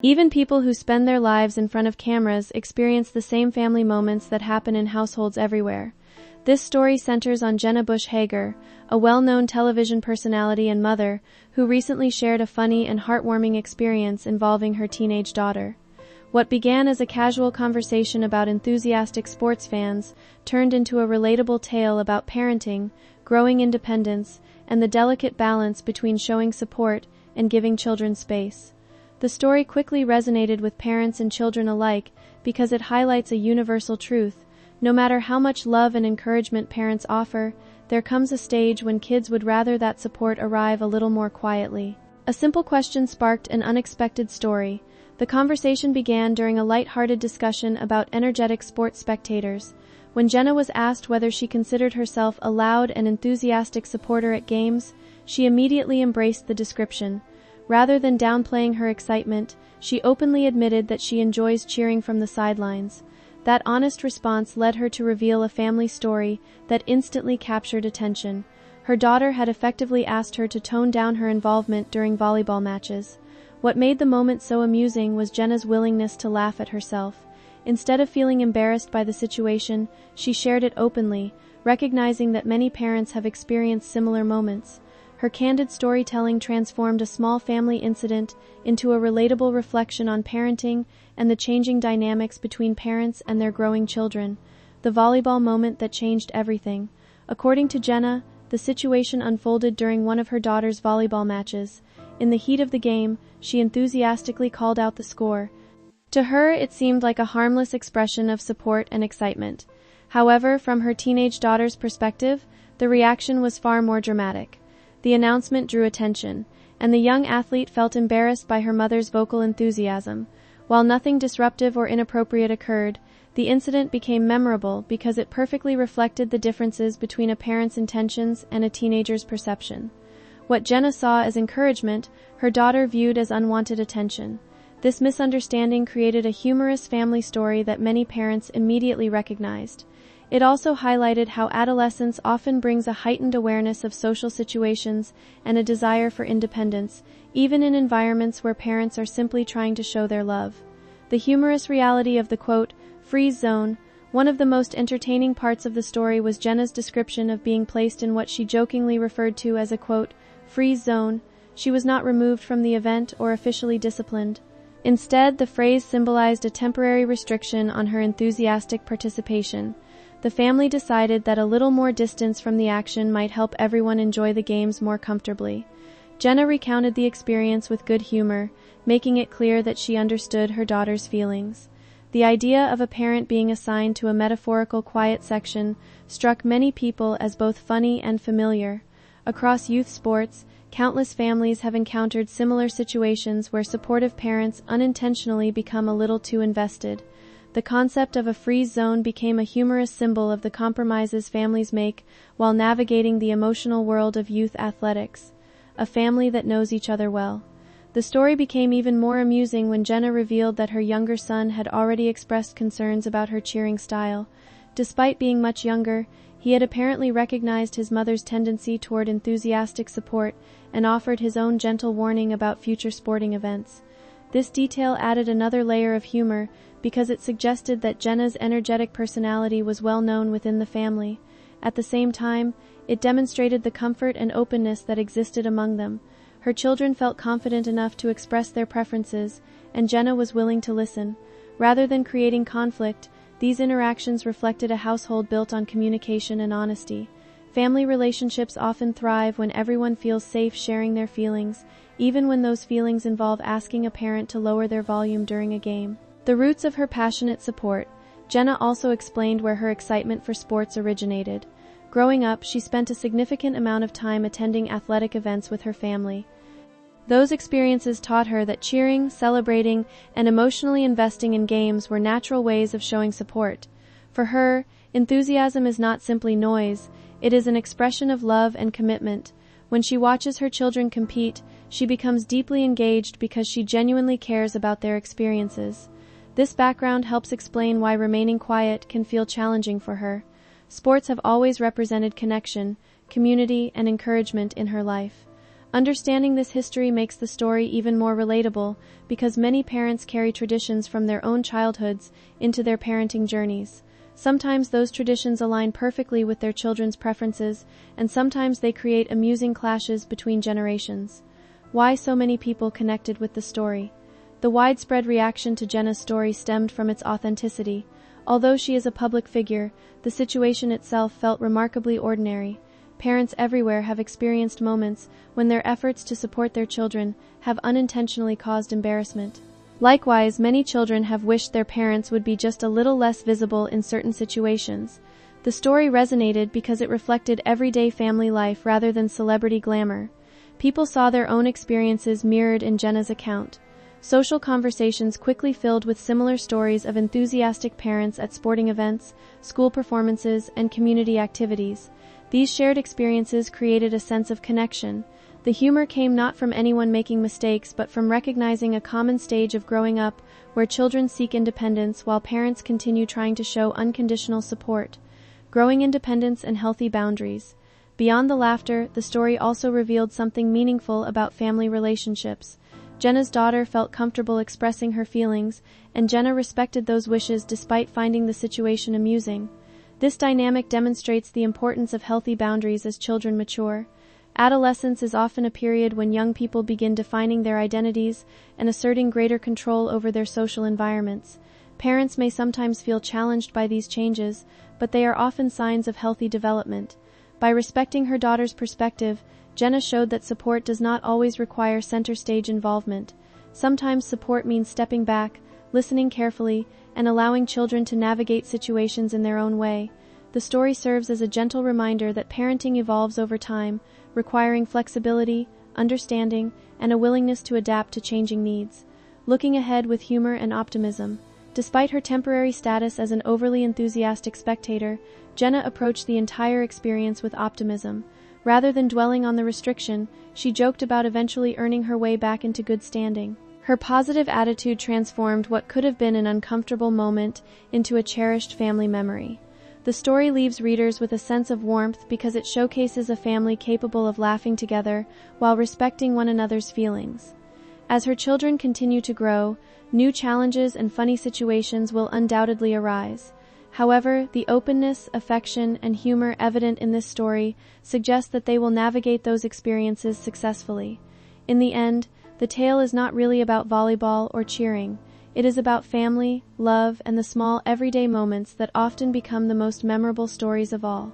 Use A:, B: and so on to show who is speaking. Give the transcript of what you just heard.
A: Even people who spend their lives in front of cameras experience the same family moments that happen in households everywhere. This story centers on Jenna Bush Hager, a well-known television personality and mother, who recently shared a funny and heartwarming experience involving her teenage daughter. What began as a casual conversation about enthusiastic sports fans turned into a relatable tale about parenting, growing independence, and the delicate balance between showing support and giving children space. The story quickly resonated with parents and children alike because it highlights a universal truth. No matter how much love and encouragement parents offer, there comes a stage when kids would rather that support arrive a little more quietly. A simple question sparked an unexpected story. The conversation began during a light-hearted discussion about energetic sports spectators. When Jenna was asked whether she considered herself a loud and enthusiastic supporter at games, she immediately embraced the description. Rather than downplaying her excitement, she openly admitted that she enjoys cheering from the sidelines. That honest response led her to reveal a family story that instantly captured attention. Her daughter had effectively asked her to tone down her involvement during volleyball matches. What made the moment so amusing was Jenna's willingness to laugh at herself. Instead of feeling embarrassed by the situation, she shared it openly, recognizing that many parents have experienced similar moments. Her candid storytelling transformed a small family incident into a relatable reflection on parenting and the changing dynamics between parents and their growing children. The volleyball moment that changed everything. According to Jenna, the situation unfolded during one of her daughter's volleyball matches. In the heat of the game, she enthusiastically called out the score. To her, it seemed like a harmless expression of support and excitement. However, from her teenage daughter's perspective, the reaction was far more dramatic. The announcement drew attention, and the young athlete felt embarrassed by her mother's vocal enthusiasm. While nothing disruptive or inappropriate occurred, the incident became memorable because it perfectly reflected the differences between a parent's intentions and a teenager's perception. What Jenna saw as encouragement, her daughter viewed as unwanted attention. This misunderstanding created a humorous family story that many parents immediately recognized. It also highlighted how adolescence often brings a heightened awareness of social situations and a desire for independence, even in environments where parents are simply trying to show their love. The humorous reality of the quote, freeze zone. One of the most entertaining parts of the story was Jenna's description of being placed in what she jokingly referred to as a quote, freeze zone. She was not removed from the event or officially disciplined. Instead, the phrase symbolized a temporary restriction on her enthusiastic participation. The family decided that a little more distance from the action might help everyone enjoy the games more comfortably. Jenna recounted the experience with good humor, making it clear that she understood her daughter's feelings. The idea of a parent being assigned to a metaphorical quiet section struck many people as both funny and familiar. Across youth sports, countless families have encountered similar situations where supportive parents unintentionally become a little too invested. The concept of a freeze zone became a humorous symbol of the compromises families make while navigating the emotional world of youth athletics. A family that knows each other well. The story became even more amusing when Jenna revealed that her younger son had already expressed concerns about her cheering style. Despite being much younger, he had apparently recognized his mother's tendency toward enthusiastic support and offered his own gentle warning about future sporting events. This detail added another layer of humor because it suggested that Jenna's energetic personality was well known within the family. At the same time, it demonstrated the comfort and openness that existed among them. Her children felt confident enough to express their preferences, and Jenna was willing to listen. Rather than creating conflict, these interactions reflected a household built on communication and honesty. Family relationships often thrive when everyone feels safe sharing their feelings, even when those feelings involve asking a parent to lower their volume during a game. The roots of her passionate support. Jenna also explained where her excitement for sports originated. Growing up, she spent a significant amount of time attending athletic events with her family. Those experiences taught her that cheering, celebrating, and emotionally investing in games were natural ways of showing support. For her, enthusiasm is not simply noise, it is an expression of love and commitment. When she watches her children compete, she becomes deeply engaged because she genuinely cares about their experiences. This background helps explain why remaining quiet can feel challenging for her. Sports have always represented connection, community, and encouragement in her life. Understanding this history makes the story even more relatable because many parents carry traditions from their own childhoods into their parenting journeys. Sometimes those traditions align perfectly with their children's preferences, and sometimes they create amusing clashes between generations. Why so many people connected with the story? The widespread reaction to Jenna's story stemmed from its authenticity. Although she is a public figure, the situation itself felt remarkably ordinary. Parents everywhere have experienced moments when their efforts to support their children have unintentionally caused embarrassment. Likewise, many children have wished their parents would be just a little less visible in certain situations. The story resonated because it reflected everyday family life rather than celebrity glamour. People saw their own experiences mirrored in Jenna's account. Social conversations quickly filled with similar stories of enthusiastic parents at sporting events, school performances, and community activities. These shared experiences created a sense of connection. The humor came not from anyone making mistakes but from recognizing a common stage of growing up where children seek independence while parents continue trying to show unconditional support. Growing independence and healthy boundaries. Beyond the laughter, the story also revealed something meaningful about family relationships. Jenna's daughter felt comfortable expressing her feelings, and Jenna respected those wishes despite finding the situation amusing. This dynamic demonstrates the importance of healthy boundaries as children mature. Adolescence is often a period when young people begin defining their identities and asserting greater control over their social environments. Parents may sometimes feel challenged by these changes, but they are often signs of healthy development. By respecting her daughter's perspective, Jenna showed that support does not always require center stage involvement. Sometimes support means stepping back, listening carefully, and allowing children to navigate situations in their own way. The story serves as a gentle reminder that parenting evolves over time, requiring flexibility, understanding, and a willingness to adapt to changing needs. Looking ahead with humor and optimism. Despite her temporary status as an overly enthusiastic spectator, Jenna approached the entire experience with optimism. Rather than dwelling on the restriction, she joked about eventually earning her way back into good standing. Her positive attitude transformed what could have been an uncomfortable moment into a cherished family memory. The story leaves readers with a sense of warmth because it showcases a family capable of laughing together while respecting one another's feelings. As her children continue to grow, new challenges and funny situations will undoubtedly arise. However, the openness, affection, and humor evident in this story suggest that they will navigate those experiences successfully. In the end, the tale is not really about volleyball or cheering. It is about family, love, and the small everyday moments that often become the most memorable stories of all.